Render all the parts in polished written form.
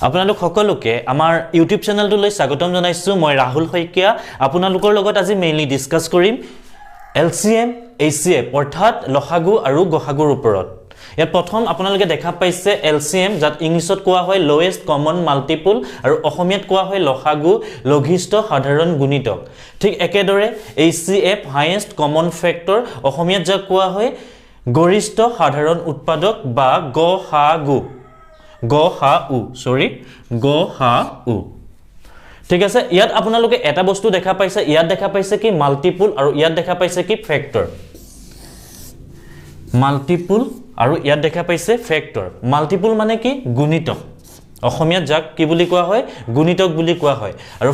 আপোনালোক সকলোকে আমাৰ ইউটিউব চেনেলটোলৈ স্বাগতম জনাইছো মই ৰাহুল শইকীয়া আপোনালোকৰ লগত আজি মেইনলি ডিসকাস কৰিম LCM HCF অৰ্থাৎ লসাগু আৰু গসাগুৰ ওপৰত ইয়াত প্ৰথম আপোনালোকে দেখা পাইছে LCM যাত ইংলিছত কোৱা হয় লোৱেষ্ট কমন মাল্টিপল আৰু অসমীয়াত কোৱা হয় লসাগু লঘিষ্ঠ সাধাৰণ গুণিতক ঠিক একেদৰে HCF হাইয়েষ্ট কমন ফেক্টৰ অসমীয়াত যাক কোৱা হয় গৰিষ্ঠ সাধাৰণ উৎপাদক বা গসাগু গসাউ ঠিক আছে ইয়াত আপোনালোকে এটা বস্তু দেখা পাইছে ইয়াত দেখা পাইছে কি মাল্টিপল আৰু ইয়াত দেখা পাইছে কি ফেক্টৰ মাল্টিপল আৰু ইয়াত দেখা পাইছে ফেক্টৰ মাল্টিপল মানে কি গুণিতক অসমীয়াত যাক কি বুলি কোৱা হয় গুণিতক বুলি কোৱা হয় আৰু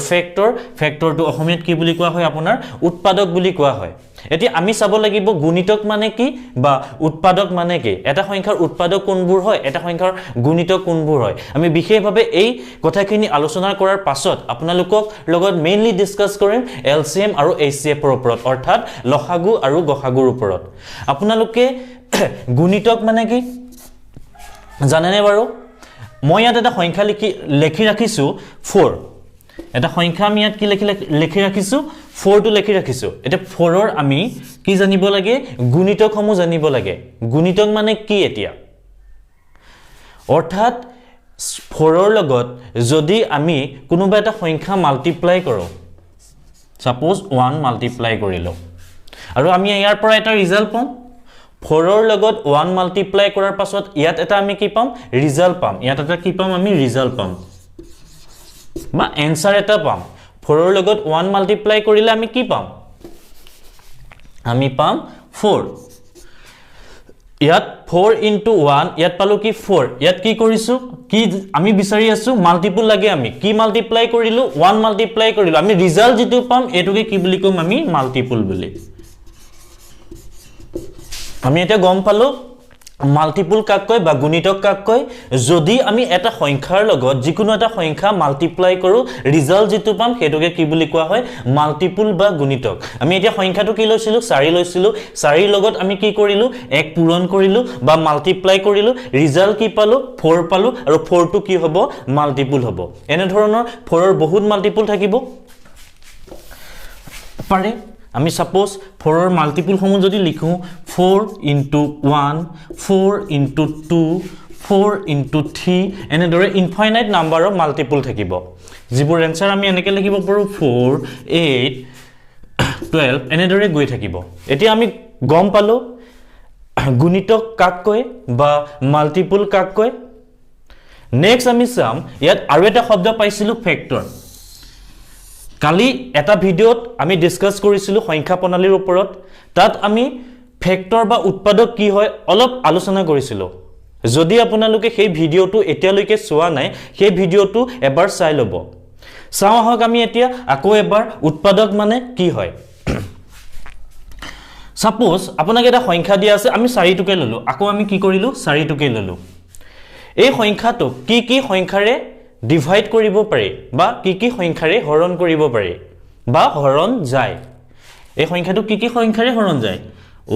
ফেক্টৰটো অসমীয়াত কি বুলি কোৱা হয় আপোনাৰ উৎপাদক বুলি কোৱা হয় এতিয়া আমি চাব লাগিব গুণিতক মানে কি বা উৎপাদক মানে কি এটা সংখ্যাৰ উৎপাদক কোনবোৰ হয় এটা সংখ্যাৰ গুণিতক কোনবোৰ হয় আমি বিশেষভাৱে এই কথাখিনি আলোচনা কৰাৰ পাছত আপোনালোকক লগত মেইনলি ডিসকাস কৰিম LCM আৰু HCF ৰ ওপৰত অৰ্থাৎ লসাগু আৰু গসাগুৰ ওপৰত আপোনালোকে গুণিতক মানে কি জানেনে বাৰু মই ইয়াত এটা সংখ্যা লিখি ৰাখিছো 4 এটা সংখ্যা আমি ইয়াত কি লিখি ৰাখিছো 4 টো লিখি ৰাখিছো এটা 4 ৰ আমি কি জানিব লাগে গুণিতক সমূহ জানিব লাগে গুণিতক মানে কি এতিয়া অৰ্থাৎ 4 ৰ লগত যদি আমি কোনোবা এটা সংখ্যা মাল্টিপ্লাই কৰো সাপোজ 1 মাল্টিপ্লাই কৰিলো আৰু আমি ইয়াৰ পৰা এটা ৰিজাল্ট পাম 4 ৰ লগত 1 মাল্টিপ্লাই কৰাৰ পাছত ইয়াত এটা আমি কি পাম ৰিজাল্ট পাম ইয়াত এটা কি পাম আমি ৰিজাল্ট পাম বা এনসাৰ এটা পাম 4 ৰ লগত 1 মাল্টিপ্লাই কৰিলে আমি কি পাম আমি পাম 4 ইয়াত 4 into 1 ইয়াত পালো কি 4 ইয়াত কি কৰিছো কি আমি বিচাৰি আছো মাল্টিপল লাগে আমি কি মাল্টিপ্লাই কৰিলো 1 মাল্টিপ্লাই কৰিলো আমি ৰিজাল্ট যেটো পাম এটোকে কি বুলি কম আমি মাল্টিপল বুলি আমি এটা গম পালো মাল্টিপল কাক কয় বা গুণিতক কাক কয় যদি আমি এটা সংখ্যাৰ লগত যিকোনো এটা সংখ্যা মাল্টিপ্লাই কৰো ৰিজাল্ট যেটো পাম হেটোকে কি বুলি কোৱা হয় মাল্টিপল বা গুণিতক আমি এতিয়া সংখ্যাটো কি লৈছিলো 4 লৈছিলো 4 ৰ লগত আমি কি কৰিলো 1 পূৰণ কৰিলো বা মাল্টিপ্লাই কৰিলো ৰিজাল্ট কি পালো 4 পালো আৰু 4 টো কি হ'ব মাল্টিপল হ'ব এনে ধৰণৰ 4 ৰ বহুত মাল্টিপল থাকিব পাৰে আমি সাপোজ 4 ৰ মাল্টিপল সমূহ যদি লিখো 4 into 1 4 into 2 4 into 3 এনে দৰে ইনফাইনাইট নাম্বাৰ অফ মাল্টিপল থাকিব যিবোৰ এনসাৰ আমি এনেকৈ লিখিব পাৰো 4 8 12 এনে দৰে গৈ থাকিব এতিয়া আমি গম পালো গুণিতক কাক কয় বা মাল্টিপল কাক কয় নেক্সট আমি চাম ইয়াত আৰু এটা শব্দ পাইছিলো ফেক্টৰ কালি এটা ভিডিওত আমি ডিসকাস কৰিছিলো সংখ্যা প্ৰণালীৰ ওপৰত তাত আমি ফেক্টৰ বা উৎপাদক কি হয় অলপ আলোচনা কৰিছিলো যদি আপোনালোকে সেই ভিডিওটো এতিয়ালৈকে চোৱা নাই সেই ভিডিওটো এবাৰ চাই লব চাও হক আমি এতিয়া আকৌ এবাৰ উৎপাদক মানে কি হয় সাপোজ আপোনাক এটা সংখ্যা দিয়া আছে আমি 4 টুকে ললো আকৌ আমি কি কৰিলো 4 টুকে ললো এই সংখ্যাটো কি সংখ্যাৰে ডিভাইড কৰিব পাৰি বা কি সংখ্যাৰে হৰণ কৰিব পাৰি বা হৰণ যায় এই সংখ্যাটো কি সংখ্যাৰে হৰণ যায়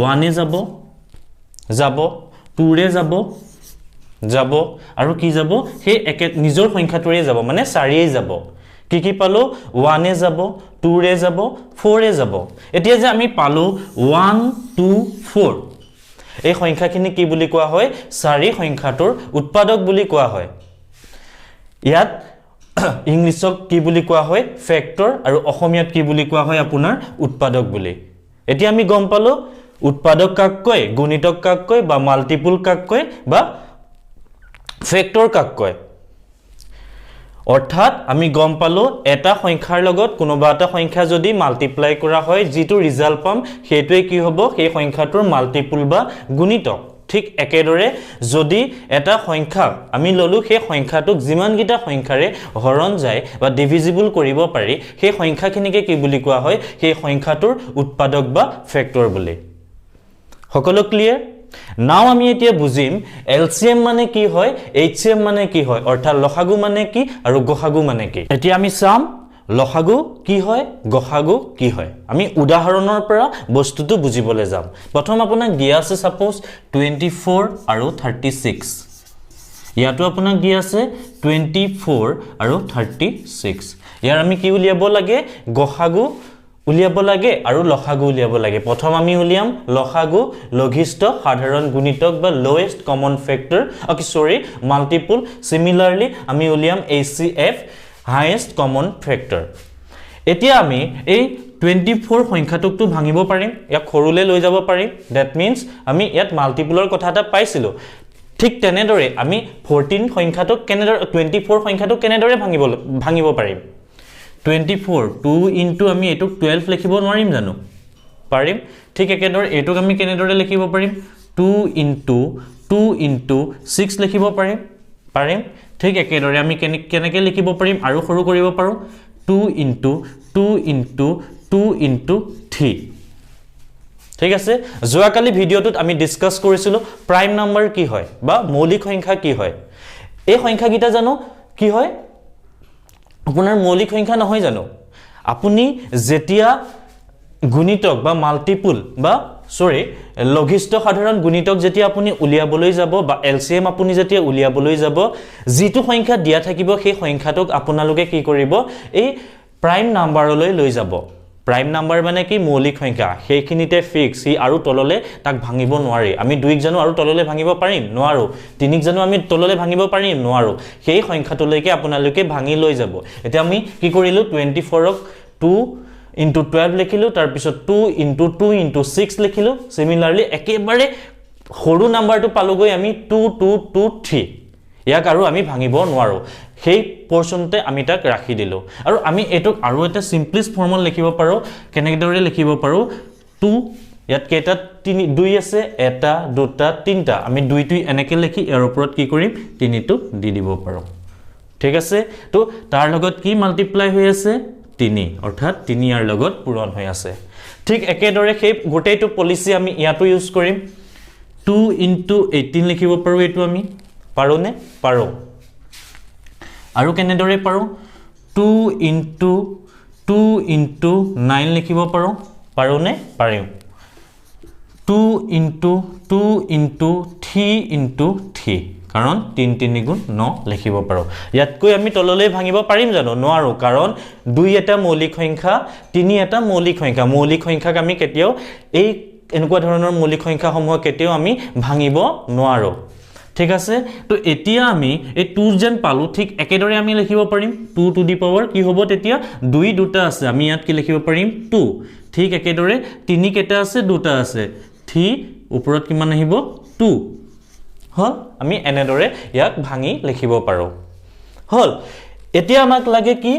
1 এ যাব 2 ৰে যাব আৰু কি যাব সেই একে নিজৰ সংখ্যাটোৰে যাব মানে 4 এ যাব কি পালো 1 এ যাব 2 ৰে যাব 4 এ যাব এতিয়া যে আমি পালো 1 2 4 এই সংখ্যাখিনি কি বুলি কোৱা হয় 4 সংখ্যাটোৰ উৎপাদক বুলি কোৱা হয় ইয়াত ইংলিছত কি বুলি কোৱা হয় ফেক্টৰ আৰু অসমীয়াত কি বুলি কোৱা হয় আপোনাৰ উৎপাদক বুলি এতিয়া আমি গম পালো উৎপাদক কাক কয় গুণিতক কাক কয় বা মাল্টিপল কাক কয় বা ফেক্টৰ কাক কয় অৰ্থাৎ আমি গম পালো এটা সংখ্যাৰ লগত কোনোবা এটা সংখ্যা যদি মাল্টিপ্লাই কৰা হয় যেটো ৰিজাল্ট পাম হেটোৱে কি হ'ব সেই সংখ্যাটোৰ মাল্টিপল বা গুণিতক ঠিক একেদৰে যদি এটা সংখ্যা আমি ললো সেই সংখ্যাটোক যিমান গিটা সংখ্যাৰে হৰণ যায় বা ডিভিজিবল কৰিব পাৰি সেই সংখ্যাখিনিকে কি বুলি কোৱা হয় সেই সংখ্যাটোৰ উৎপাদক বা ফেক্টৰ বুলি সকলো ক্লিয়াৰ নাও আমি এতিয়া বুজিম LCM মানে কি হয় HCM মানে কি হয় অৰ্থাৎ লসাগু মানে কি আৰু গসাগু মানে কি এতিয়া আমি চাম লসাগু কি হয় গসাগু কি হয় আমি উদাহৰণৰ পৰা বস্তুটো বুজিবলৈ যাম প্ৰথম আপোনাক দিয়া আছে সাপোজ 24 আৰু 36 ইয়াতো আপোনাক দি আছে 24 আৰু 36 ইয়াৰ আমি কি উলিয়াব লাগে গসাগু উলিয়াব লাগে আৰু লসাগু উলিয়াব লাগে প্ৰথম আমি উলিয়াম লসাগু লঘিষ্ঠ সাধাৰণ গুণিতক বা লোৱেষ্ট কমন ফেক্টৰ মাল্টিপল সিমিলাৰলি আমি উলিয়াম HCF হাইয়েষ্ট কমন ফেক্টৰ এতিয়া আমি এই 24 সংখ্যাটোকটো ভাঙিব পাৰিম ইয়াক সৰুলে লৈ যাব পাৰিম দ্যাট মিন্স আমি ইয়াত মাল্টিপলৰ কথা এটা পাইছিলো ঠিক তেনেদৰে আমি 14 সংখ্যাটোক কেনেদৰে 24 সংখ্যাটোক কেনেদৰে ভাঙিব পাৰিম 24 2 ইনটু আমি এটুক 12 লিখিব নোৱাৰিম জানো পাৰিম ঠিক একেদৰে এটুক আমি কেনেদৰে লিখিব পাৰিম 2 ইনটু 6 লিখিব পাৰিম ঠিক একেদৰে আমি কেনেকৈ লিখিব পাৰিম আৰু সৰু কৰিব পাৰো 2 ইনটু 3 ঠিক আছে যোৱাকালি ভিডিওটোত আমি ডিসকাস কৰিছিলো প্ৰাইম নাম্বাৰ কি হয় বা মৌলিক সংখ্যা কি হয় এই সংখ্যা গিটা জানো কি হয় আপোনাৰ মৌলিক সংখ্যা নহয় জানো আপুনি যেতিয়া গুণিতক বা মাল্টিপল বা লঘিষ্ঠ সাধাৰণ গুণিতক যেতিয়া আপুনি উলিয়াবলৈ যাব বা এলসিএম আপুনি যেতিয়া উলিয়াবলৈ যাব যিটো সংখ্যা দিয়া থাকিব সেই সংখ্যাটোক আপোনালোকে কি কৰিব এই প্ৰাইম নাম্বাৰলৈ লৈ যাব প্ৰাইম নাম্বাৰ মানে কি মৌলিক সংখ্যা সেইখিনিতে ফিক্স হি আৰু তললে তাক ভাঙিব নোৱাৰি আমি 2 জানো আৰু তললে ভাঙিব পাৰিম নোৱাৰো 3 জানো আমি তললে ভাঙিব পাৰিম নোৱাৰো সেই সংখ্যাটোলৈকে আপোনালোকে ভাঙি লৈ যাব এতিয়া আমি কি কৰিলো 24 ক 2 into 12 লিখিলো তাৰ পিছত 2 into 6 লিখিলো সিমিলাৰলি একেবাৰে সৰু নাম্বাৰটো পালোগৈ আমি 2223 ইয়াক আৰু আমি ভাঙিব নোৱাৰো সেই পোৰচনতে আমি তাক ৰাখি দিলো আৰু আমি এটক আৰু এটা সিম্পলিষ্ট ফৰ্মুলা লিখিব পাৰো কেনেদৰে লিখিব পাৰো 2 ইয়াত কেটা 2 আছে এটা দুটা তিনটা আমি 2 টো এনেকৈ লিখি ইয়াৰ ওপৰত কি কৰিম 3 টো দি দিব পাৰো ঠিক আছে তো তাৰ লগত কি মাল্টিপ্লাই হৈ আছে 3 অৰ্থাৎ 3 ইয়াৰ লগত পূৰণ হৈ আছে ঠিক একেদৰে সেই গোটেইটো পলিসি আমি ইয়াতো ইউজ কৰিম 2 into 18 লিখিব পাৰো এটো আমি পাৰো নে পাৰো আৰু কেনেদৰে পাৰো 2 into 9 লিখিব পাৰো নে পাৰিম 2 into 3 কাৰণ 3 3 গুণ 9 লিখিব পাৰো ইয়াতকৈ আমি তললৈ ভাঙিব পাৰিম জানো নোৱাৰো কাৰণ 2 এটা মৌলিক সংখ্যা 3 এটা মৌলিক সংখ্যাক আমি কেতিয়াও এই এনেকুৱা ধৰণৰ মৌলিক সংখ্যাসমূহ কেতিয়াও আমি ভাঙিব নোৱাৰো ঠিক আছে তো এতিয়া আমি এই 2 যেন পালো ঠিক একেদৰে আমি লিখিব পাৰিম 2 টু দি পাৱাৰ কি হ'ব তেতিয়া 2 দুটা আছে আমি ইয়াত কি লিখিব পাৰিম 2 ঠিক একেদৰে 3 কেটা আছে দুটা আছে 3 ওপৰত কিমান আহিব 2 হল আমি এনেদৰে ইয়াক ভাঙি লিখিব পাৰো হল এতিয়া আমাক লাগে কি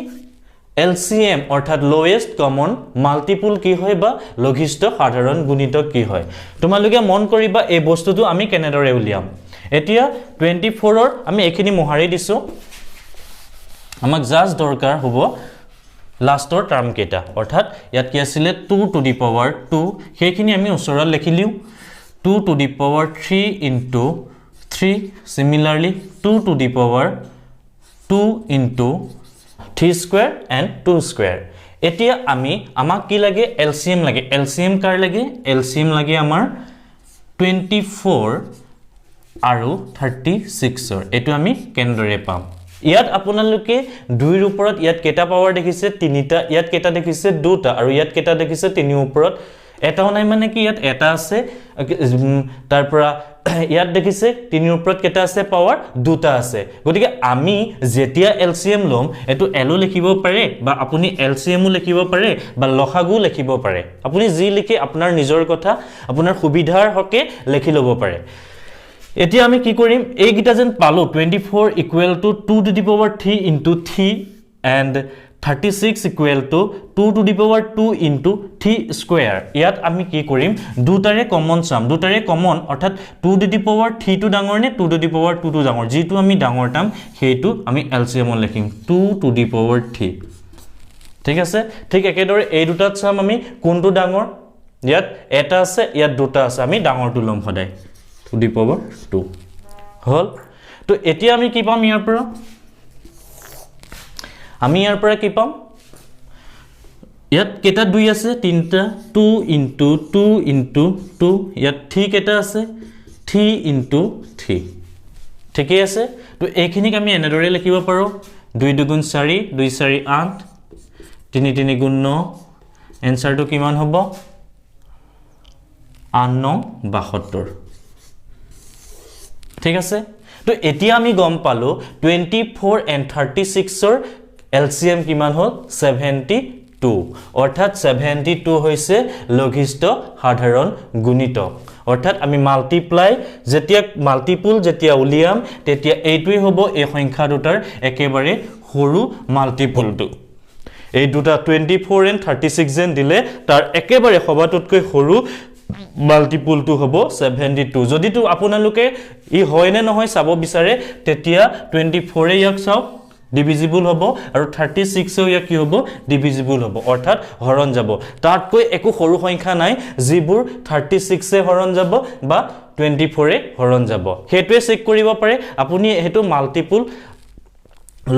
LCM অৰ্থাৎ লোৱেষ্ট কমন মাল্টিপল কি হয় বা লঘিষ্ঠ সাধাৰণ গুণিতক কি হয় তোমালোকে মন কৰিবা এই বস্তুটো আমি কেনেদৰে উলিয়াম এতিয়া 24 ৰ আমি এখিনি মোহাৰি দিছো আমাক জাস্ট দৰকাৰ হ'ব লাষ্টৰ টাৰ্ম কেটা অৰ্থাৎ ইয়াত কি আছিল 2 টু দি পাৱাৰ 2 সেইখিনি আমি ওচৰত লিখিলিও 2 to the power 3 into 3 similarly 2 to the power 2 into 3 square and 2 square এতিয়া আমি আমাক কি লাগে LCM কাৰ লাগে LCM লাগে আমাৰ 24 আৰু 36 এটো আমি কেনেদৰে পাম ইয়াত আপোনালোকে 2 ৰ ওপৰত ইয়াত কেটা পাৱাৰ দেখিছে 3টা ইয়াত কেটা দেখিছে 2টা আৰু ইয়াত কেটা দেখিছে 3 ৰ ওপৰত এটাও নাই মানে কি ইয়াত এটা আছে তাৰ পৰা ইয়াত দেখিছে 3 ৰ ওপৰত কেটা আছে পাৱাৰ দুটা আছে গতিকে আমি যেতিয়া LCM লম এটো এলো লিখিব পাৰে বা আপুনি LCM ও লিখিব পাৰে বা লসাগু লিখিব পাৰে আপুনি যি লিখে আপোনাৰ নিজৰ কথা আপোনাৰ সুবিধাৰ হকে লিখি লব পাৰে এতিয়া আমি কি কৰিম এই গিটা যেন পালো 24 equal to 2 to the power 3 into 3 and 36 equal to 2 to the power 2 into 3 square ইয়াত আমি কি কৰিম দুটাৰে কমন সাম দুটাৰে কমন অৰ্থাৎ 2 to the power 3 টু ডাঙৰ নে 2 to the power 2 টু ডাঙৰ যেটো আমি ডাঙৰ টাম হেতু আমি LCM লিখিম 2 to the power 3 ঠিক আছে ঠিক একেদৰে এই দুটাত সাম আমি কোনটো ডাঙৰ ইয়াত এটা আছে ইয়াত দুটা আছে আমি ডাঙৰটো লম সদায় 2 to the power 2 হল তো এতিয়া আমি কি পাম ইয়াৰ পৰা আমি ইয়াৰ পৰা কি পাম ইয়াত কেটা 2 আছে তিনটা 2 into 2 into 2 ইয়াত 3 কেটা আছে 3 into 3 ঠিকই আছে তো এইখিনিক আমি এনেদৰে লিখিব পাৰো 2 2 4 2 4 8 3 3 9 এনসাৰটো কিমান হ'ব 8 9 72 ঠিক আছে তো এতিয়া আমি গম পালো 24 and 36 ৰ LCM কিমান হল 72 অৰ্থাৎ 72 হৈছে লঘিষ্ঠ সাধাৰণ গুণিতক অৰ্থাৎ আমি মাল্টিপ্লাই যেতিয়া মাল্টিপল যেতিয়া উলিয়াম তেতিয়া এইটোই হ'ব এই সংখ্যা দুটাৰ একেবাৰে সৰু মাল্টিপলটো এই দুটা 24 and 36 যেন দিলে তাৰ একেবাৰে সবাতোতকৈ সৰু মাল্টিপলটো হ'ব 72 যদি তো আপোনালোকে ই হয় নে নহয় চাব বিচাৰে তেতিয়া 24 এ ইয়াক চাওক ডিভিজিবল হ'ব আৰু 36 ও ইয়াক কি হ'ব ডিভিজিবল হ'ব অৰ্থাৎ হৰণ যাব তাতকৈ একো সৰু সংখ্যা নাই যিবোৰ 36 এ হৰণ যাব বা 24 এ হৰণ যাব হেতুৱে চেক কৰিব পাৰে আপুনি হেতু মাল্টিপল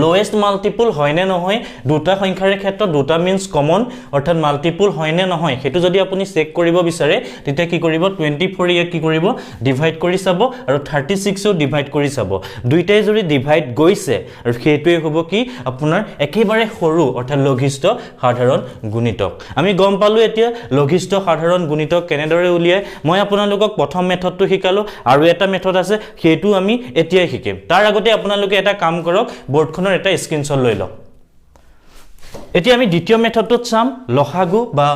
lowest multiple হয় নে নহয় দুটা সংখ্যাৰ ক্ষেত্ৰত দুটা means common অৰ্থাৎ multiple হয় নে নহয় হেতু যদি আপুনি চেক কৰিব বিচাৰে তেতিয়া কি কৰিব 24 ইয়াক কি কৰিব ডিভাইড কৰি চাব আৰু 36 ও ডিভাইড কৰি চাব দুইটাই যদি ডিভাইড গৈছে আৰু হেতুৱে হ'ব কি আপোনাৰ একেবাৰে সৰু অৰ্থাৎ লঘিষ্ঠ সাধাৰণ গুণিতক আমি গম পালো এতিয়া লঘিষ্ঠ সাধাৰণ গুণিতক কেনেদৰে উলিয়ায় মই আপোনালোকক প্ৰথম মেথডটো শিকালো আৰু এটা মেথড আছে হেতু আমি এতিয়াই শিকিম তাৰ আগতে আপোনালোকে এটা কাম কৰক বোৰ্ড খনৰ এটা স্ক্ৰিনশ্বট লৈ লওক এতিয়া আমি দ্বিতীয় মেথডটো চাম লসাগু বা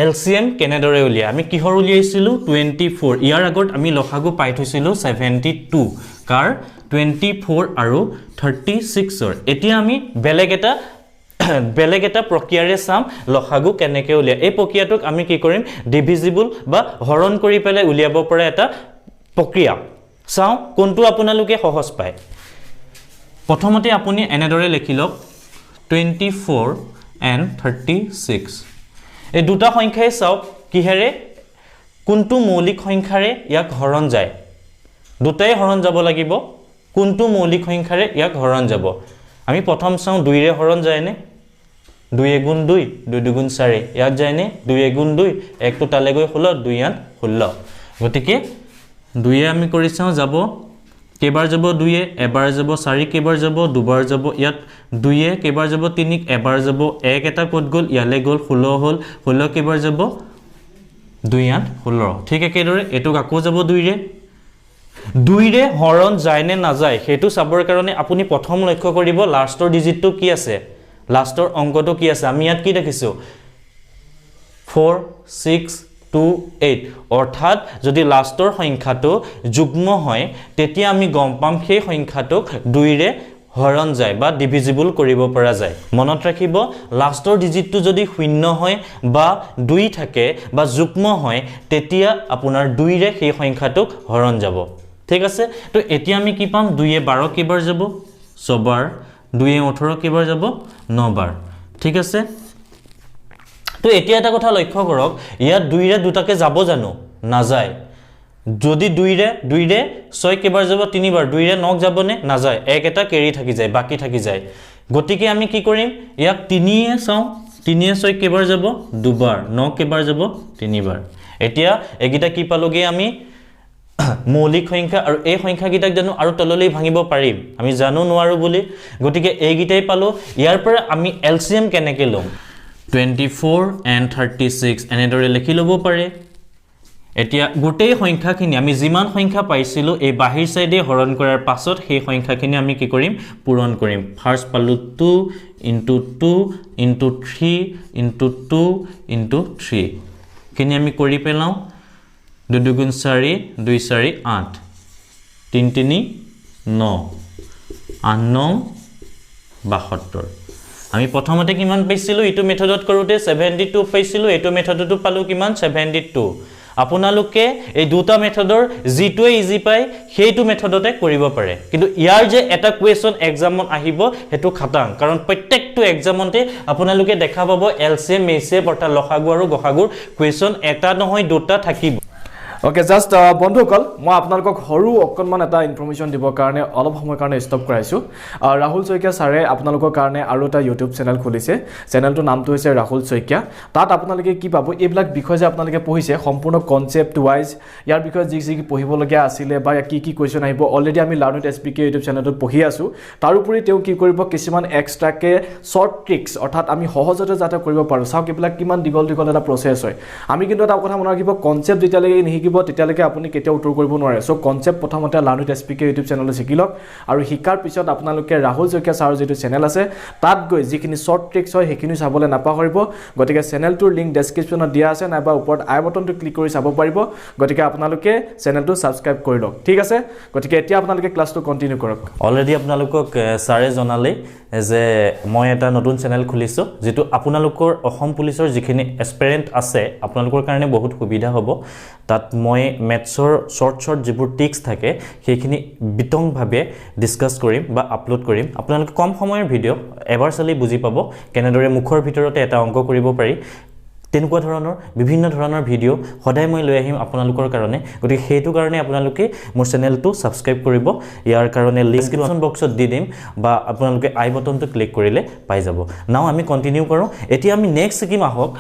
LCM কেনেদৰে উলিয়ায় আমি কিহৰ উলিয়াইছিলো 24 ইয়াৰ আগত আমি লসাগু পাই থৈছিলো 72 কাৰ 24 আৰু 36 ৰ এতিয়া আমি বেলেগ এটা প্ৰক্ৰিয়াৰে চাম লসাগু কেনেকৈ উলিয়ায় এই প্ৰক্ৰিয়াটোক আমি কি কৰিম ডিভিজিবল বা হৰণ কৰি পেলাই উলিয়াব পৰা এটা প্ৰক্ৰিয়া চাও কোনটো আপোনালোকে সহজ পায় প্ৰথমতে আপুনি এনেদৰে লিখিলক 24 and 36 এই দুটা সংখ্যাই চাওক কিহেৰে কোনটো মৌলিক সংখ্যাৰে ইয়াক হৰণ যায় দুটাই হৰণ যাব লাগিব কোনটো মৌলিক সংখ্যাৰে ইয়াক হৰণ যাব আমি প্ৰথম চাও 2 ৰে হৰণ যায় নে 2 গুণ 2 2 গুণ 4 ইয়াত যায় নে 2 গুণ 2 এক তো তালে গৈ 16 2 8 16 গতিকে 2 আমি কৰি চাও যাব কেবাৰ যাব 2 এবাৰ যাব 4 কেবাৰ যাব দুবাৰ যাব ইয়াত 2 কেবাৰ যাব 3 এবাৰ যাব 1 এটা কোড গল ইয়ালে গল 16 হল 16 কেবাৰ যাব 2 8 16 ঠিক একেদৰে এটুক আকৌ যাব 2 ৰে হৰণ যায় নে না যায় হেতু চাবৰ কাৰণে আপুনি প্ৰথম লক্ষ্য কৰিব লাষ্টৰ ডিজিটটো কি আছে লাষ্টৰ অংকটো কি আছে আমি ইয়াত কি দেখিছো 4 6 2 8 অৰ্থাৎ যদি লাষ্টৰ সংখ্যাটো যুগ্ম হয় তেতিয়া আমি গম পাম সেই সংখ্যাটোক 2 ৰে হৰণ যায় বা ডিভিজিবল কৰিব পৰা যায় মনত ৰাখিব লাষ্টৰ ডিজিটটো যদি শূন্য হয় বা 2 থাকে বা যুগ্ম হয় তেতিয়া আপোনাৰ 2 ৰে সেই সংখ্যাটোক হৰণ যাব ঠিক আছে তো এতিয়া আমি কি পাম 2 এ 12 কেবাৰ যাব 6 বাৰ 2 এ 18 কেবাৰ যাব 9 বাৰ ঠিক আছে তো এতিয়া এটা কথা লক্ষ্য কৰক ইয়াত 2 ৰে দুটাকে যাব জানো না যায় যদি 2 ৰে 6 কেবাৰ যাব 3 বাৰ 2 ৰে 9 যাব নে না যায় এক এটা কেৰি থাকি যায় বাকি থাকি যায় গতিকে আমি কি কৰিম ইয়াক 3 এ চাও 3 এ 6 কেবাৰ যাব দুবাৰ 9 কেবাৰ যাব 3 বাৰ এতিয়া এগিটা কি পালোগে আমি মৌলিক সংখ্যা আৰু এই সংখ্যা গিটাক জানো আৰু তললৈ ভাঙিব পাৰিম আমি জানো নোৱাৰো বুলি গতিকে এই গিটাই পালো ইয়াৰ পৰা আমি LCM কেনেকৈ লম 24 and 36 এনেদৰে লিখি লব পাৰে এতিয়া গোটেই সংখ্যাখিনি আমি যিমান সংখ্যা পাইছিলো এই বাহিৰ সাইডে হৰণ কৰাৰ পাছত সেই সংখ্যাখিনি আমি কি কৰিম পূৰণ কৰিম ফাৰ্স্ট পালো 2 into 2 into 3 into 2 into 3 কিনি আমি কৰি পেলাও 2 গুণ 4 2 4 8 3 3 9 8 9 72 আমি প্ৰথমতে কিমান পাইছিলো ইটো মেথডত কৰোতে 72 পাইছিলো এটো মেথডটো পালো কিমান 72 আপোনালোকে এই দুটা মেথডৰ জিটোৱে ইজি পাই সেইটো মেথডতে কৰিব পাৰে কিন্তু ইয়াৰ যে এটা কোৱেশ্চন এক্সামত আহিব হেতু খাটাং কাৰণ প্ৰত্যেকটো এক্সামতে আপোনালোকে দেখা পাব LCM HCF অৰ্থাৎ লসাগু আৰু গসাগুৰ কোৱেশ্চন এটা নহয় দুটা থাকিব ওকে জাস্ট বন্ধুসকল মই আপোনালোকক সৰু অকণমান এটা ইনফৰমেশ্যন দিবৰ কাৰণে অলপ সময়ৰ কাৰণে ষ্টপ কৰাইছোঁ ৰাহুল শইকীয়া ছাৰে আপোনালোকৰ কাৰণে আৰু এটা ইউটিউব চেনেল খুলিছে চেনেলটোৰ নামটো হৈছে ৰাহুল শইকীয়া তাত আপোনালোকে কি পাব এইবিলাক বিষয় যে আপোনালোকে পঢ়িছে সম্পূৰ্ণ কনচেপ্ট ৱাইজ ইয়াৰ বিষয়ে যি পঢ়িবলগীয়া আছিলে বা কি কুৱেশ্যন আহিব অলৰেডি আমি লাৰ্ণ উইথ SPK ইউটিউব চেনেলটোত পঢ়ি আছোঁ তাৰোপৰি তেওঁ কি কৰিব কিছুমান এক্সট্ৰাকে শ্বৰ্ট ট্ৰিক্স অৰ্থাৎ আমি সহজতে যাতে কৰিব পাৰোঁ চাওক এইবিলাক কিমান দীঘল এটা প্ৰচেছ হয় আমি কিন্তু এটা কথা মনত ৰাখিব কনচেপ্ট যেতিয়ালৈকে নিশিকিব তেতিয়ালৈকে আপুনি কেতিয়াও উত্তৰ কৰিব নোৱাৰে সো কনচেপ্ট প্ৰথমতে লাৰ্ণ উইথ SPK ইউটিউব চেনেলত শিকি লওক আৰু শিকাৰ পিছত আপোনালোকে ৰাহুল শইকীয়া ছাৰৰ যিটো চেনেল আছে তাত গৈ যিখিনি শ্বৰ্ট ট্ৰিক্স হয় সেইখিনি চাবলৈ নাপাহৰিব গতিকে চেনেলটোৰ লিংক ডেছক্ৰিপশ্যনত দিয়া আছে নাইবা ওপৰত আই বটনটো ক্লিক কৰি চাব পাৰিব গতিকে আপোনালোকে চেনেলটো ছাবস্ক্ৰাইব কৰি লওক ঠিক আছে গতিকে এতিয়া আপোনালোকে ক্লাছটো কন্টিনিউ কৰক অলৰেডি আপোনালোকক ছাৰে জনালে যে মই এটা নতুন চেনেল খুলিছোঁ যেটো আপোনালোকৰ অসম পুলিচৰ যিখিনি এস্পিৰেন্ট আছে আপোনালোকৰ কাৰণে বহুত সুবিধা হ'ব তাত মই মেথছৰ শৰ্ট যিবোৰ টিক্স থাকে সেইখিনি বিতংভাৱে ডিসকাস কৰিম বা আপলোড কৰিম আপোনালোকে কম সময়ৰ ভিডিও এবাৰ চালি বুজি পাব কেনেদৰে মুখৰ ভিতৰতে এটা অংক কৰিব পাৰি তেনেকুৱা ধৰণৰ বিভিন্ন ধৰণৰ ভিডিও সদায় মই লৈ আহিম আপোনালোকৰ কাৰণে গতিকে সেইটো কাৰণে আপোনালোকে মোৰ চেনেলটো সাবস্ক্ৰাইব কৰিব ইয়াৰ কাৰণে লিংক ডিসক্ৰিপচন বক্সত দি দিম বা আপোনালোকে আই বটনটো ক্লিক কৰিলে পাই যাব নাও আমি কন্টিনিউ কৰো এতিয়া আমি নেক্সট স্কিম আহক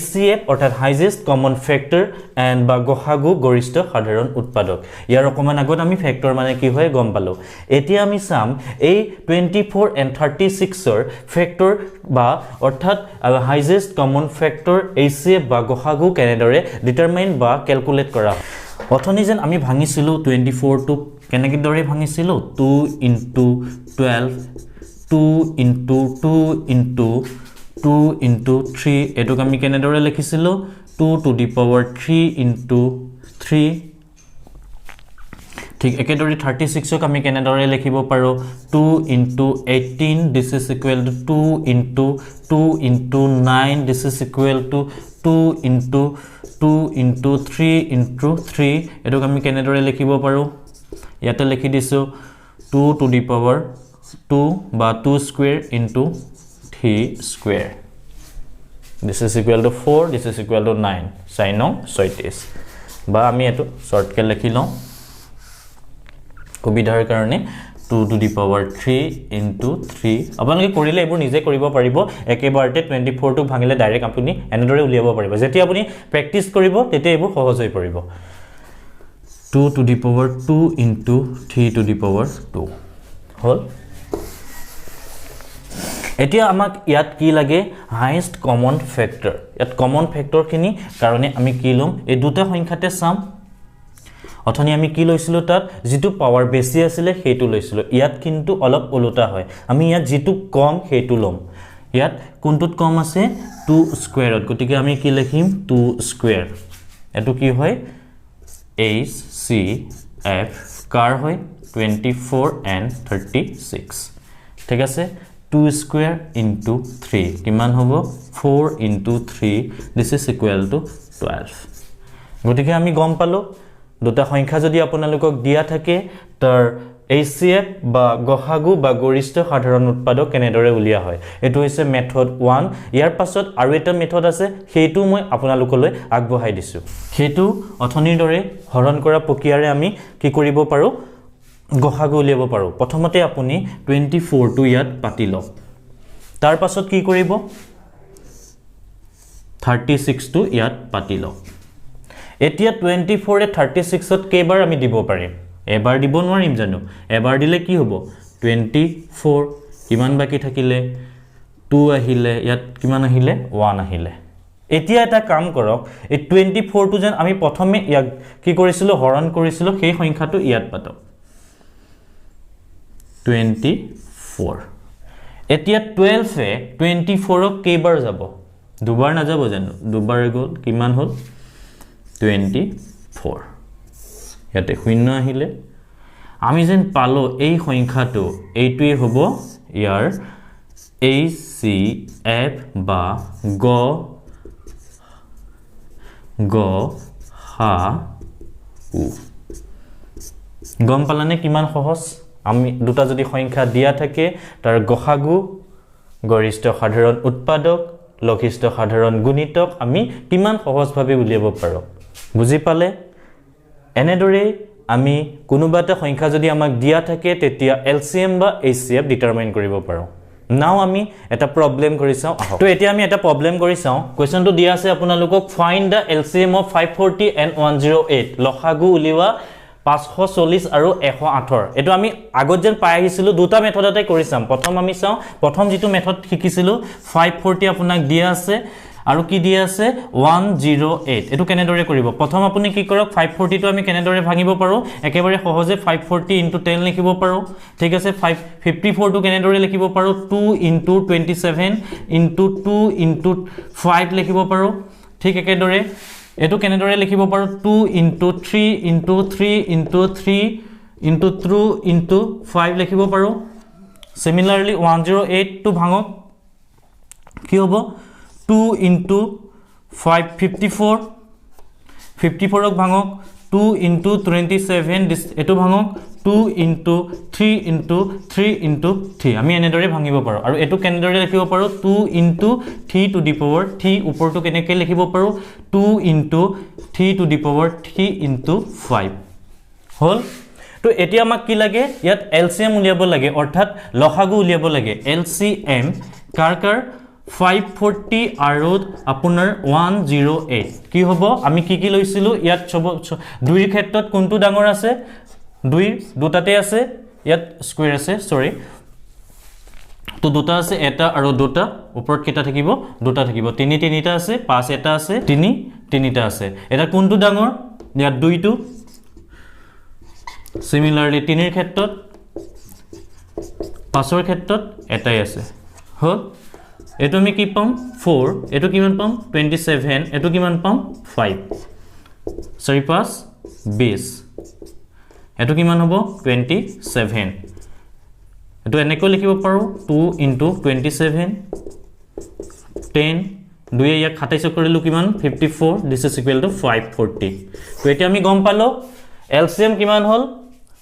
HCF অৰ্থাৎ হাইয়েষ্ট কমন ফেক্টৰ এন্ড বা গসাগু গৰিষ্ঠ সাধাৰণ উৎপাদক ইয়াৰ অকমান আগত আমি ফেক্টৰ মানে কি হয় গম পালো এতিয়া আমি চাম এই 24 এন্ড 36 ৰ ফেক্টৰ বা অৰ্থাৎ হাইয়েষ্ট কমন ফেক্টৰ HCF বা গসাগু কেনেদৰে ডিটাৰমাইন বা ক্যালকুলেট কৰা অথনি যেন আমি ভাঙিছিলো 24 টো কেনেকৈ দৰে ভাঙিছিলো 2 into 12 2 into 2 into 2 into 3 এটো আমি কেনেদৰে লিখিছিলো 2 to the power 3 into 3 ঠিক একেদৰে 36 ক আমি কেনেদৰে লিখিব পাৰো 2 into 18 this is equal to 2 into 9 this is equal to 2 into 3 into 3 এটো আমি কেনেদৰে লিখিব পাৰো ইয়াতে লিখি দিছো 2 to the power 2 বা 2 square into 3 square this is equal to 4 this is equal to 9 sin of 36 বা আমি এটো শর্টকে লিখি লও কবিধাৰ কাৰণে 2 to the power 3 into 3 আপোনালোকে কৰিলে এবোৰ নিজে কৰিব পাৰিব একেবাৰতে 24 টো ভাঙিলে ডাইৰেক্ট আপুনি এনেদৰে উলিয়াব পাৰিব যেতিয়া আপুনি প্ৰেক্টিস কৰিব তেতিয়া এবোৰ সহজ হৈ পৰিব 2 to the power 2 into 3 to the power 2 হল এতিয়া আমাক ইয়াত কি লাগে হাইয়েষ্ট কমন ফেক্টৰ ইয়াত কমন ফেক্টৰ খিনি কাৰণে আমি কি লম এই দুটা সংখ্যাতে সাম অথনি আমি কি লৈছিলো তাত যেটো পাৱাৰ বেছি আছিল হেতু লৈছিলো ইয়াত কিন্তু অলপ ওলোটা হয় আমি ইয়াত যেটো কম হেতু লম ইয়াত কোনটোত কম আছে 2 স্কয়াৰত গতিকে আমি কি লিখিম 2 স্কয়াৰ এটো কি হয় HCF কাৰ হয় 24 and 36 ঠিক আছে 2 square into 3 কিমান হ'ব 4 into 3 this is equal to 12 গতিকে আমি গম পালো দুটা সংখ্যা যদি আপোনালোকক দিয়া থাকে তাৰ HCF বা গসাগু বা গৰিষ্ঠ সাধাৰণ উৎপাদক কেনেদৰে উলিয়া হয় এটো হৈছে মেথড 1 ইয়াৰ পাছত আৰু এটা মেথড আছে হেতু মই আপোনালোকলৈ আগবঢ়াই দিছো হেতু অথনিৰ দৰে হৰণ কৰা প্ৰক্ৰিয়াৰে আমি কি কৰিব পাৰো গসাগু উলিয়াব পাৰো প্ৰথমতে আপুনি 24 টো ইয়াত পাতি লওক তাৰ পাছত কি কৰিব 36 টো ইয়াত পাতি লওক এতিয়া 24 এ 36 ত কেবাৰ আমি দিব পাৰিম এবাৰ দিব নোৱাৰিম জানো এবাৰ দিলে কি হ'ব 24 কিমান বাকি থাকিলে 2 আহিলে ইয়াত কিমান আহিলে 1 আহিলে এতিয়া এটা কাম কৰক এই 24 টো যেন আমি প্ৰথমে ইয়াক কি কৰিছিলো হৰণ কৰিছিলো সেই সংখ্যাটো ইয়াত পাতক 24 এতিয়া 12 এ 24 ক কেবাৰ যাব দুবাৰ না যাব জানো দুবাৰ গল কিমান হল 24 ইয়াতে শূন্য আহিলে আমি যেন পালো এই সংখ্যাটো এইটোই হ'ব ইয়াৰ HCF বা গম পালানে কিমান সহজ আমি দুটা যদি সংখ্যা দিয়া থাকে তাৰ গসাগু গৰিষ্ঠ সাধাৰণ উৎপাদক লঘিষ্ঠ সাধাৰণ গুণিতক আমি কিমান সহজভাৱে উলিয়াব পাৰো বুজি পালে এনেদৰে আমি কোনোবা এটা সংখ্যা যদি আমাক দিয়া থাকে তেতিয়া LCM বা HCF ডিটাৰমাইন কৰিব পাৰোঁ নাও আমি এটা প্ৰবলেম কৰি চাওঁ আহক তো এতিয়া আমি এটা প্ৰবলেম কৰি চাওঁ কোৱেশ্চনটো দিয়া আছে আপোনালোকক find da LCM of 540 and 108 লসাগু উলিওৱা 540 আৰু 108 এটো আমি আগত যেন পাই আহিছিলো দুটা মেথডতে কৰি চাম প্ৰথম আমি চাওঁ প্ৰথম যেটো মেথড শিকিছিলো 540 আপোনাক দিয়া আছে আৰু কি দিয়া আছে 108 এটো কেনেদৰে কৰিব প্ৰথম আপুনি কি কৰক 540 টো আমি কেনেদৰে ভাঙিব পাৰো একেবাৰে সহজে 540 * 10 লিখিব পাৰো ঠিক আছে 554 টো কেনেদৰে লিখিব পাৰো 2 * 27 * 2 * 5 লিখিব পাৰো ঠিক একেদৰে এটো কেনেদৰে লিখিব পাৰো 2 * 3 * 3 * 3 * 2 * 5 লিখিব পাৰো সিমিলাৰলি 108 টো ভাঙক কি হ'ব 2 * 5 54 54 ক ভাঙক 2 * 27 এটো ভাঙক 2 * 3 * 3 * 3 আমি এনেদৰে ভাঙিব পাৰো আৰু এটো কেনেদৰে লিখিব পাৰো 2 * 3 টু দি পাৱাৰ 3 ওপৰটো কেনেকৈ লিখিব পাৰো 2 * 3 টু দি পাৱাৰ 3 * 5 হল তো এতিয়া আমাক কি লাগে ইয়াত LCM উলিয়াব লাগে অৰ্থাৎ লসাগু উলিয়াব লাগে LCM কাৰ 540 আৰু আপোনাৰ 108 কি হ'ব আমি কি লৈছিলো ইয়াত দুইৰ ক্ষেত্ৰত কোনটো ডাঙৰ আছে দুই দুটাতে আছে ইয়াত স্কয়াৰ আছে সৰি তো দুটা আছে এটা আৰু দুটা ওপৰত কেটা থাকিব দুটা থাকিব তিনি তিনিটা আছে পাঁচ এটা আছে তিনি তিনিটা আছে এটা কোনটো ডাঙৰ ইয়াত দুইটো সিমিলাৰলি তিনিৰ ক্ষেত্ৰত পাঁচৰ ক্ষেত্ৰত এটাই আছে হল এটো আমি কি পাম 4 এটো কিমান পাম 27 এটো কিমান পাম 5 4 5 20 এটো কিমান হ'ব 27 এটো এনেকৈ লিখিব পাৰো 2 * 27 10 দুই ইয়াক 27 কৰিলো কিমান 54 this is equal to 540 তো এতিয়া আমি গম পালো LCM কিমান হল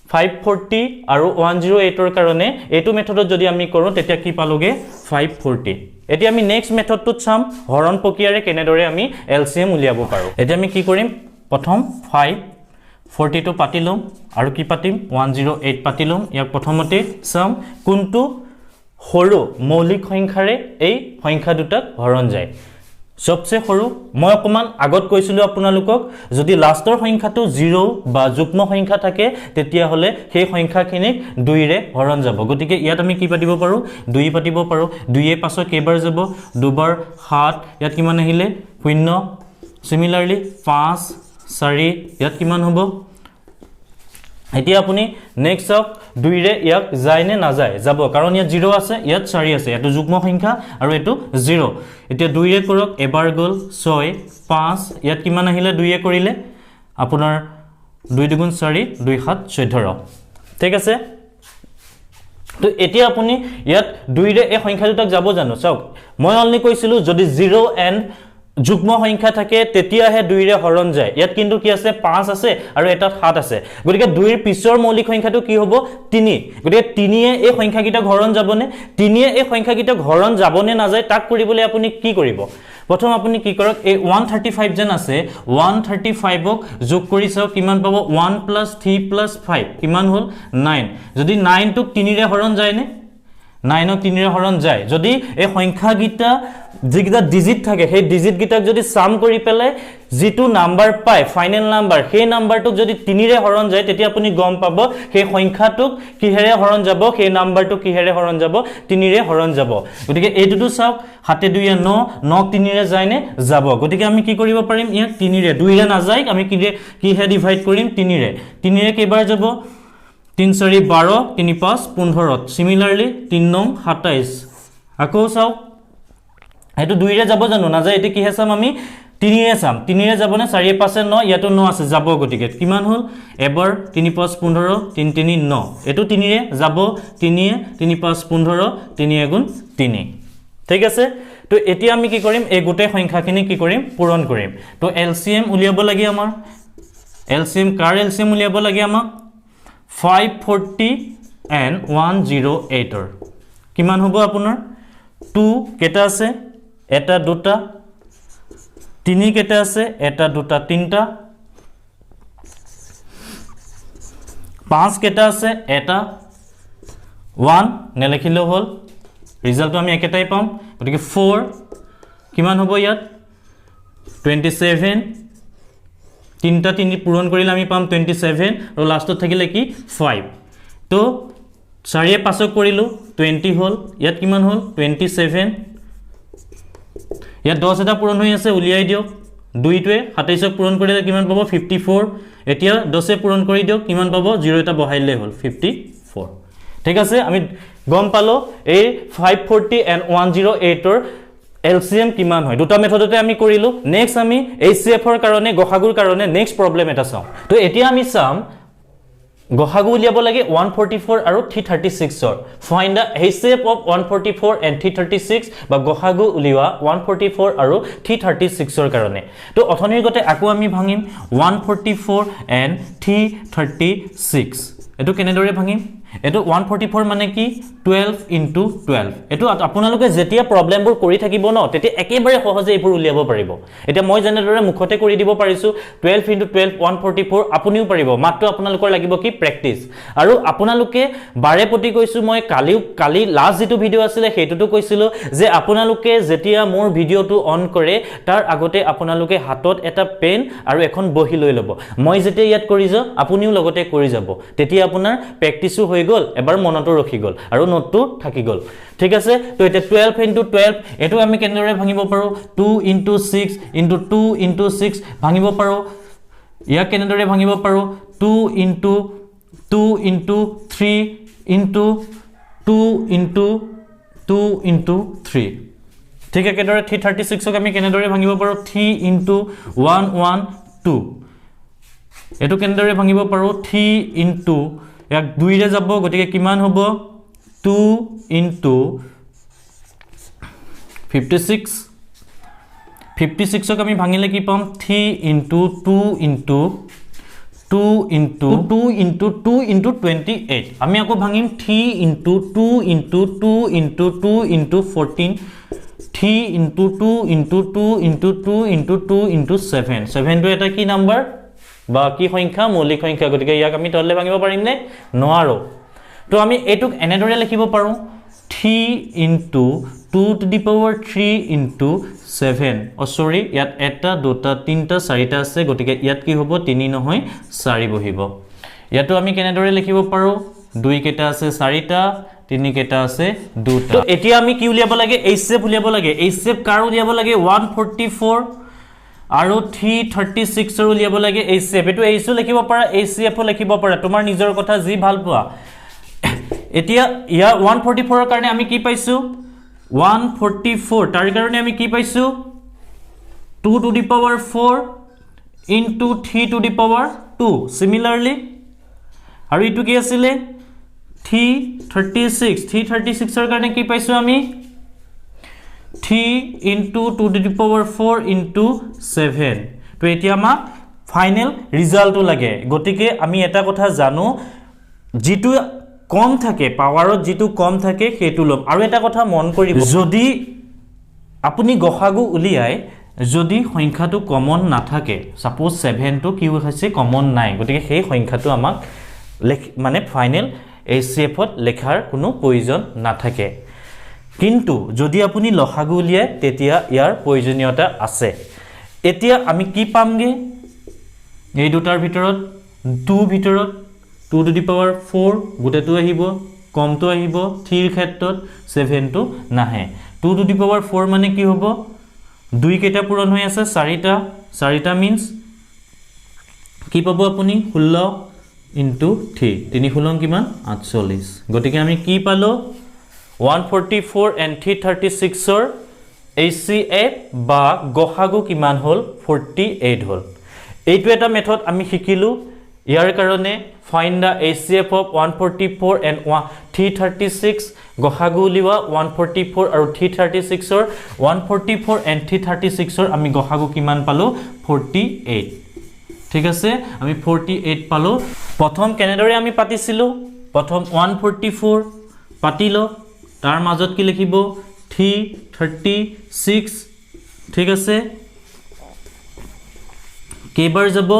540 আৰু 108 ৰ কাৰণে এটো মেথডত যদি আমি কৰো তেতিয়া কি পালোগে 540 এতিয়া আমি নেক্সট মেথডটোত চাম হৰণ প্ৰক্ৰিয়াৰে কেনেদৰে আমি LCM উলিয়াব পাৰো এতিয়া আমি কি কৰিম প্ৰথম 540 টো পাতি লম আৰু কি পাতিম 108 পাতি লম ইয়াক প্ৰথমতে চাম কোনটো হৰু মৌলিক সংখ্যাৰে এই সংখ্যা দুটাক হৰণ যায় সবচে হৰু মই অকমান আগত কৈছিলো আপোনালোকক যদি লাষ্টৰ সংখ্যাটো 0 বা যুগ্ম সংখ্যা থাকে তেতিয়া হলে সেই সংখ্যাখিনিক 2 ৰে হৰণ যাব গতিকে ইয়াত আমি কি পাতিব পাৰো 2 পাতিব পাৰো 2 এ পাছত কেইবাৰ যাব দুবাৰ 7 ইয়াত কিমান আহিলে 0 সিমিলাৰলি 5 4 ইয়াত কিমান হ'ব এতিয়া আপুনি নেক্সট অফ 2 ৰে ইয়াক যায় নে না যায় যাব কাৰণ ইয়াত 0 আছে ইয়াত 4 আছে এটো যুগ্ম সংখ্যা আৰু এটো 0 এতিয়া 2 ৰে কৰক এবাৰ গল 6 5 ইয়াত কিমান আহিলে 2 ৰে কৰিলে আপোনাৰ 2 দুগুণ 4 2 7 14 ঠিক আছে তো এতিয়া আপুনি ইয়াত 2 ৰে এই সংখ্যা দুটাক যাব জানো চাওক মই অলনি কৈছিলো যদি 0 এন্ড যুগ্ম সংখ্যা থাকে তেতিয়াহে 2 ৰে হৰণ যায় ইয়াত কিন্তু কি আছে 5 আছে আৰু এটা 7 আছে গতিকে 2 ৰ পিছৰ মৌলিক সংখ্যাটো কি হ'ব 3 গতিকে 3 এ এই সংখ্যাকিটা হৰণ যাবনে 3 এ এই সংখ্যাকিটা হৰণ যাবনে না যায় তাক কৰিবলৈ আপুনি কি কৰিব প্ৰথম আপুনি কি কৰক এই 135 যেন আছে 135 ক যোগ কৰি চাও কিমান পাব 1 + 3 + 5 কিমান হল 9 যদি 9 টোক 3 ৰে হৰণ যায় নে 9 ক 3 ৰে হৰণ যায় যদি এই সংখ্যাকিটা যিগিটা ডিজিট থাকে সেই ডিজিট গিটাক যদি সাম কৰি পেলে যেটো নাম্বাৰ পায় ফাইনাল নাম্বাৰ সেই নাম্বাৰটোক যদি 3 ৰে হৰণ যায় তেতিয়া আপুনি গম পাব সেই সংখ্যাটোক কিহেৰে হৰণ যাব সেই নাম্বাৰটো কিহেৰে হৰণ যাব 3 ৰে হৰণ যাব গতিকে এইটোটো চাওক 7 2 9 9 3 ৰে যায় নে যাব গতিকে আমি কি কৰিব পাৰিম ইয়াক 3 ৰে 2 ৰে না যায় আমি কিহে ডিভাইড কৰিম 3 ৰে কেইবাৰ যাব 3 4 12 3 5 15 সিমিলাৰলি 3 9 27 আকৌ চাওক এটো 2 ৰে যাব জানো না যায় এটো কি হেসাম আমি 3 ৰে চাম 3 ৰে যাব না 4 5 9 ইয়াতো 9 আছে যাব গটিকে কিমান হল এবাৰ 3 5 15 3 3 9 এটো 3 ৰে যাব 3 3 5 15 3 গুণ 3 ঠিক আছে তো এতিয়া আমি কি কৰিম এই গোটে সংখ্যাখিনি কি কৰিম পূৰণ কৰিম তো LCM উলিয়াব লাগে আমাৰ LCM কাৰ LCM উলিয়াব লাগে আমাক 540 and 108 ৰ কিমান হ'ব আপোনাৰ 2 কেটা আছে এটা দুটা 3 কেটা আছে এটা দুটা তিনটা 5 কেটা আছে এটা 1 নেলেখিলেও হল ৰিজাল্টটো আমি একেটাই পাম গতিকে 4 কিমান হ'ব ইয়াত 27 তিনটা তিনি পূৰণ কৰিলে আমি পাম 27 আৰু লাষ্টত থাকিলে কি 5 তো 4 5 কৰিলো 20 হল ইয়াত কিমান হল 27 ইয়াত 10 এটা পূৰণ হৈ আছে উলিয়াই দিওক 2 টোৱে 27 পূৰণ কৰিলে কিমান পাব 54 এতিয়া 10 পূৰণ কৰি দিওক কিমান পাব 0 এটা বহাইলে হল 54 ঠিক আছে আমি গম পালো এই 540 and 108 ৰ LCM কিমান হয় দুটা মেথডতে আমি কৰিলো নেক্সট আমি HCF ৰ কাৰণে গহাগুৰ কাৰণে নেক্সট প্ৰবলেম এটা চাও তো এতিয়া আমি চাম গহাগু উলিয়াব লাগে 144 আৰু 336 ৰ find da HCF of 144 and 336 বা গহাগু উলিওৱা 144 আৰু 336 ৰ কাৰণে তো অথনিৰ গতে আকো আমি ভাঙিম 144 and 336 এটো কেনেদৰে ভাঙিম এটো 144 মানে কি 12 into 12 এটো আপোনালোকে যেতিয়া প্ৰবলেমবোৰ কৰি থাকিব ন তেতে একেবাৰে সহজে এইবোৰ উলিয়াব পাৰিব এটা মই জেনেদৰে মুখতে কৰি দিব পাৰিছো 12 into 12 144 আপুনিও পাৰিব মাত্ৰ আপোনালোকৰ লাগিব কি প্ৰেক্টিস আৰু আপোনালোকে বাৰে পটি কৈছো মই কালি লাষ্ট যেটো ভিডিও আছিল হেতুটো কৈছিলো যে আপোনালোকে যেতিয়া মোৰ ভিডিওটো অন কৰে তাৰ আগতে আপোনালোকে হাতত এটা পেন আৰু এখন বহি লৈ লব মই যেতিয়া ইয়াত কৰি যা আপুনিও লগতে কৰি যাব তেতিয়া আপোনাৰ প্ৰেক্টিসও হৈ গল এবাৰ মনটো ৰখি গল আৰু নোটটো থাকি গল ঠিক আছে তো এটা 12 into 12 এটো আমি কেনেদৰে ভাঙিব পাৰো 2 into 6 into 2 into 6 ভাঙিব পাৰো ইয়া কেনেদৰে ভাঙিব পাৰো 2 into 3 into 2 into 2 into 3 ঠিক একেদৰে 336 ক আমি কেনেদৰে ভাঙিব পাৰো 3 into 1 1 2 এটো কেনেদৰে ভাঙিব পাৰো 3 into এক 2 ৰে যাব গটিকে কিমান হ'ব 2 into 56 56 ক আমি ভাঙিলে কি পাম 3 into 2 into 2 into 2 into 2 into 28 আমি আকৌ ভাঙিম 3 into 2 into 2 into 2 into 14 3 into 2 into 2 into 2 into 2 into 7 7 to এটা কি নাম্বার বাকি সংখ্যা মৌলিক সংখ্যা গতিকে ইয়াক আমি তললে ভাঙিব পাৰিম নে নোৱাৰো তো আমি এটুক এনেদৰে লিখিব পাৰো 3 into 2 to the power 3 into 7 সৰি ইয়াত এটা দুটা তিনটা চাৰিটা আছে গতিকে ইয়াত কি হ'ব 3 নহয় 4 বহিব ইয়াতো আমি কেনেদৰে লিখিব পাৰো 2 কেটা আছে 4টা 3 কেটা আছে 2টা তো এতিয়া আমি কি উলিয়াব লাগে HCF উলিয়াব লাগে HCF কাৰ উলিয়াব লাগে 144 আৰু 336 ৰ উলিয়াব লাগে HCF এটো HCF লিখিব পাৰা HCF লিখিব পাৰা তোমাৰ নিজৰ কথা যি ভাল পোৱা এতিয়া ইয়া 144 ৰ কাৰণে আমি কি পাইছো 144 তাৰ কাৰণে আমি কি পাইছো 2 to the power 4 into 3 to the power 2 similarly আৰু ইটো কি আছিল 336 ৰ কাৰণে কি পাইছো আমি 3 into 2 to the power 4 into 7 তো এতিয়া আমা ফাইনাল ৰিজাল্টটো লাগে গটিকে আমি এটা কথা জানো জিটু কম থাকে পাৱাৰত জিটু কম থাকে হেতু লম আৰু এটা কথা মন কৰিব যদি আপুনি গহাগু উলিয়াই যদি সংখ্যাটো কমন না থাকে সাপোজ 7 টো কি হৈছে কমন নাই গটিকে সেই সংখ্যাটো আমাক মানে ফাইনাল HCF ত লেখাৰ কোনো প্ৰয়োজন না থাকে কিন্তু যদি আপুনি লহাগু উলিয়াই তেতিয়া ইয়াৰ প্ৰয়োজনীয়তা আছে এতিয়া আমি কি পামগে এই দুটাৰ ভিতৰত 2 ভিতৰত 2 to the power 4 গুটেটো আহিব কমটো আহিব 3 ৰ ক্ষেত্ৰত 7 টো নাহে 2 to the power 4 মানে কি হ'ব 2 কেটা পূৰণ হৈ আছে 4টা মিন্স কি পাব আপুনি 16 into 3 3 16 কিমান 48 গটিকে আমি কি পালো 144 and 336 ৰ HCF বা গহাগু কিমান হল 48 হল এইটো এটা মেথড আমি শিকিলো ইয়াৰ কাৰণে find the HCF of 144 and 336 গহাগু উলিওৱা 144 আৰু 336 ৰ 144 and 336 ৰ আমি গহাগু কিমান পালো 48 ঠিক আছে আমি 48 পালো প্ৰথম কেনেদৰে আমি পাতিছিলো প্ৰথম 144 পাতিলো তাৰ মাজত কি লিখিব 336 ঠিক আছে কেইবাৰ যাব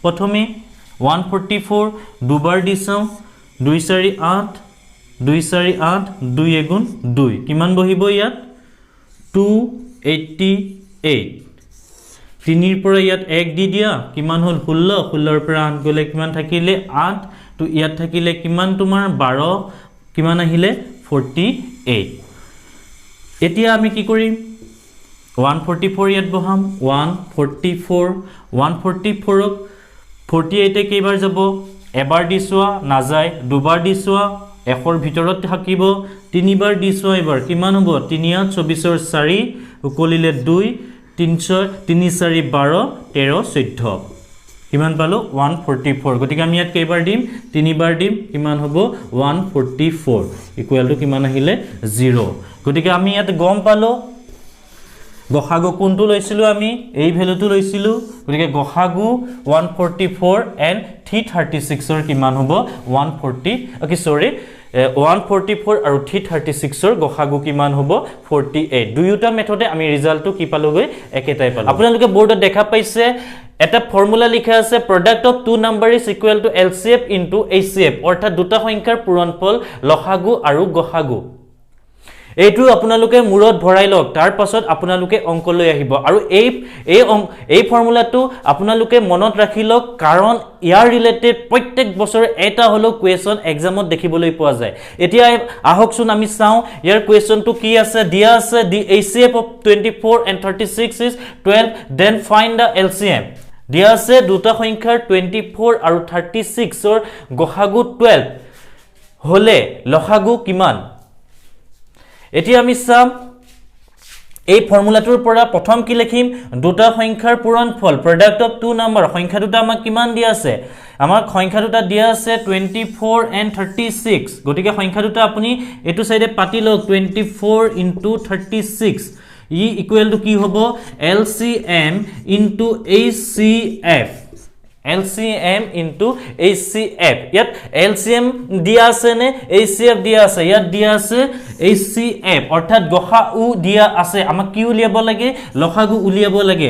প্ৰথমে 144 দুবাৰ দি চাওঁ 2 4 8 2 4 8 2 এগুণ 2 কিমান বহিব ইয়াত 288 তিনিৰ পৰা ইয়াত 1 দি দিয়া কিমান হল 16 16ৰ পৰা 8 গলে কিমান থাকিলে 8 তো ইয়াত থাকিলে কিমান তোমাৰ 12 কিমান আহিলে 48 এতিয়া আমি কি কৰিম 144 ইয়াত বহাম 144 144 48 এ কেইবাৰ যাব এবাৰ দি চোৱা নাযায় দুবাৰ দি চোৱা এখৰ ভিতৰত থাকিব তিনিবাৰ দি চোৱা এবাৰ কিমান হ'ব 3 24 4 উকলিলে 2 3 3 4 12 13 14 কিমান পালো 144 গতিকে আমি ইয়াত কেইবাৰ দিম তিনিবাৰ দিম কিমান হ'ব 144 ইকুৱেল টু কিমান আহিলে 0 গতিকে আমি ইয়াত গম পালো গসাগু কোনটো লৈছিলো আমি এই ভ্যালুটো লৈছিলো গতিকে গসাগু 144 এন্ড 336 ৰ কিমান হ'ব 144 আৰু 336 ৰ গসাগু কিমান হ'ব 48 দুয়োটা মেথডে আমি ৰিজাল্টটো কি পালোগৈ একেটাই পালো আপোনালোকে বোৰ্ডত দেখা পাইছে এটা ফৰ্মুলা লিখা আছে product of two number is equal to LCF into HCF অৰ্থাৎ দুটা সংখ্যাৰ পূৰণফল লসাগু আৰু গসাগু এইটো আপোনালোকে মূৰত ভৰাই লওক তাৰ পাছত আপোনালোকে অংক লৈ আহিব আৰু এই ফৰ্মুলাটো আপোনালোকে মনত ৰাখি লওক কাৰণ ইয়াৰ ৰিলেটেড প্ৰত্যেক বছৰ এটা হলো কোৱেশ্চন এক্সামত দেখিবলৈ পোৱা যায় এতিয়া আহকচোন আমি চাও ইয়াৰ কোৱেশ্চনটো কি আছে দিয়া আছে the HCF of 24 and 36 is 12 then find the LCM দিয়া আছে দুটা সংখ্যাৰ 24 আৰু 36 ৰ গসাগু 12 হলে লসাগু কিমান এতিয়া আমি চাম এই ফৰ্মুলাটোৰ পৰা প্ৰথম কি লিখিম দুটা সংখ্যাৰ পূৰণফল product of two number সংখ্যা দুটা আমাক কিমান দিয়া আছে আমাৰ সংখ্যা দুটা দিয়া আছে 24 and 36 গতিকে সংখ্যা দুটা আপুনি এটো সাইডে পাতি লওক 24 into 36 ই ইকুৱেল টু কি হ'ব LCM into HCF LCM into HCF ইয়াত LCM দিয়া আছে নে HCF দিয়া আছে ইয়াত দিয়া আছে HCF অৰ্থাৎ গসাগু দিয়া আছে আমাক কি উলিয়াব লাগে লসাগু উলিয়াব লাগে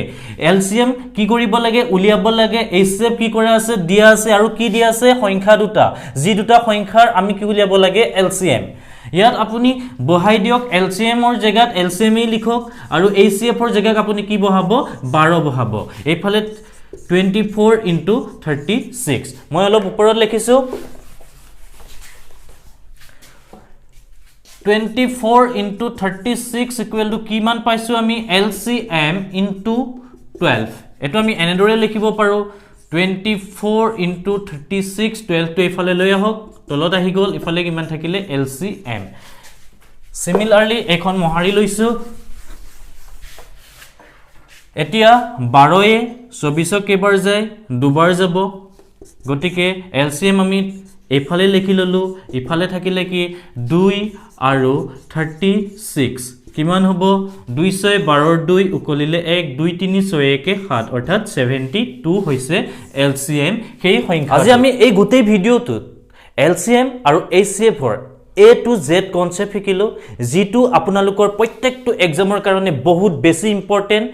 LCM কি কৰিব লাগে উলিয়াব লাগে HCF কি কৰা আছে দিয়া আছে আৰু কি দিয়া আছে সংখ্যা দুটা যি দুটা সংখ্যাৰ আমি কি উলিয়াব লাগে LCM ইয়াত আপুনি বহাই দিয়ক LCM ৰ জায়গাত LCM এ লিখক আৰু HCF ৰ জায়গাত আপুনি কি বহাব 12 বহাব এইফালে 24 into 36 মই অলপ ওপৰত লিখিছো 24 into 36 equal to কিমান পাইছো আমি LCM into 12 এটো আমি এনেদৰে লিখিব পাৰো 24 into 36 12 টো ইফালে লৈ আহক তলত আহি গল ইফালে কিমান থাকিলে LCM সিমিলাৰলি এখন মহাৰি লৈছো এতিয়া 12 এ 24 কেবাৰ যায় দুবাৰ যাব গটিকে LCM আমি এফালে লিখি ললো ইফালে থাকিলে কি 2 আৰু 36 কিমান হ'ব 212 2 উকলিলে 1 2 3 6 1 7 অৰ্থাৎ 72 হৈছে LCM সেই সংখ্যা আজি আমি এই গোটেই ভিডিওটো LCM আৰু HCF ৰ A to Z কনসেপ্ট শিকিলো যেটো আপোনালোকৰ প্ৰত্যেকটো এক্সামৰ কাৰণে বহুত বেছি ইম্পৰ্টেন্ট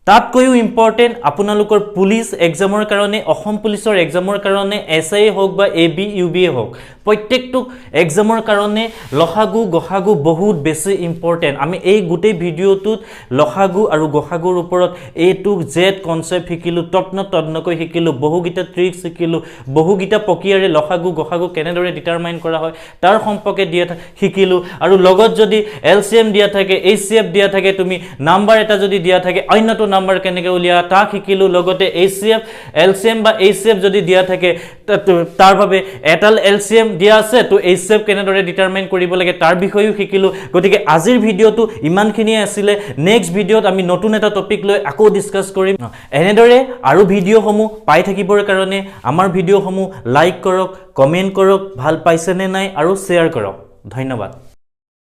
তাত কৈও ইম্পৰ্টেন্ট আপোনালোকৰ পুলিশ এক্সামৰ কাৰণে অসম পুলিশৰ এক্সামৰ কাৰণে এসআই হোক বা এবি ইউবি হোক প্ৰত্যেকটো এক্সামৰ কাৰণে লসাগু গসাগু বহুত বেছি ইম্পৰ্টেন্ট আমি এই গোটেই ভিডিওটোত লসাগু আৰু গসাগুৰ ওপৰত A to Z কনসেপ্ট শিকিলো তত্নকৈ শিকিলো বহুগিটা ট্ৰিক্স শিকিলো বহুগিটা প্ৰক্ৰিয়াৰে লসাগু গসাগু কেনেদৰে ডিটাৰমাইন কৰা হয় তাৰ সম্পৰ্কে দিয়া শিকিলো আৰু লগত যদি LCM দিয়া থাকে HCF দিয়া থাকে তুমি নাম্বাৰ এটা যদি দিয়া থাকে অন্যটো নাম্বাৰ কেনেকৈ উলিয়া তা শিকিলো লগতে HCF LCM বা HCF যদি দিয়া থাকে তাৰ বাবে এটাল LCM দিয়া আছে তো HCF কেনেদৰে ডিটাৰমাইন কৰিব লাগে তাৰ বিষয়ও শিকিলো গতিকে আজিৰ ভিডিওটো ইমানখিনি আছিল নেক্সট ভিডিওত আমি নতুন এটা টপিক লৈ আকৌ ডিসকাস কৰিম এনেদৰে আৰু ভিডিওসমূহ পাই থাকিবৰ কাৰণে আমাৰ ভিডিওসমূহ লাইক কৰক কমেন্ট কৰক ভাল পাইছে নে নাই আৰু শেয়াৰ কৰক ধন্যবাদ